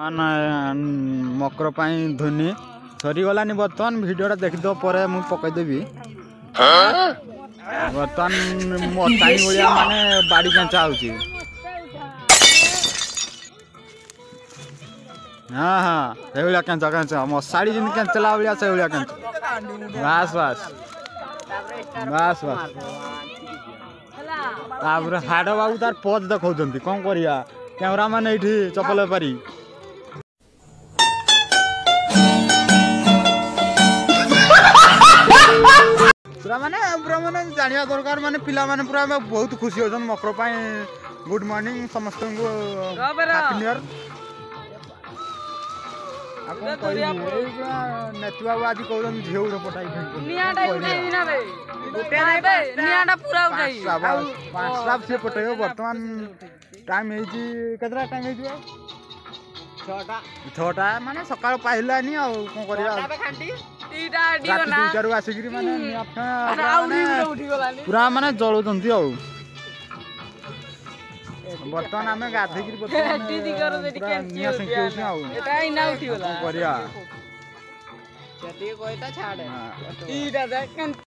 मकर धोनी सरीगलानी बर्तमान भिडियोटा देखिद पर मुझे पकईदेवी बर्तमान मताई भाया माने बाड़ी केंचा हो हाँ हाँ से केंचा केंचा मशाड़ी जमी केंचला भाया से केंचा बास बास बास बास तापर हाड़ बाबू तार पज देखा कौन करिया कैमरा मैन ये चपल बेपारी पूरा माने जानिया दरकार माने पिला माने पूरा बहुत खुशी होछन मकर पाई गुड मॉर्निंग समस्त को हैप्पी न्यू ईयर नेतु बाबू आज कहन झियो पटाई नियाटा उठाई ना बे नियाटा पूरा उठाई पांच स्टाफ से पटायो वर्तमान टाइम हेजी केतरा टाइम हेजी 6टा माने सकाळ पाहिलानी आ कोन करिया पूरा माने जलुंट बर्तमान आम गाधे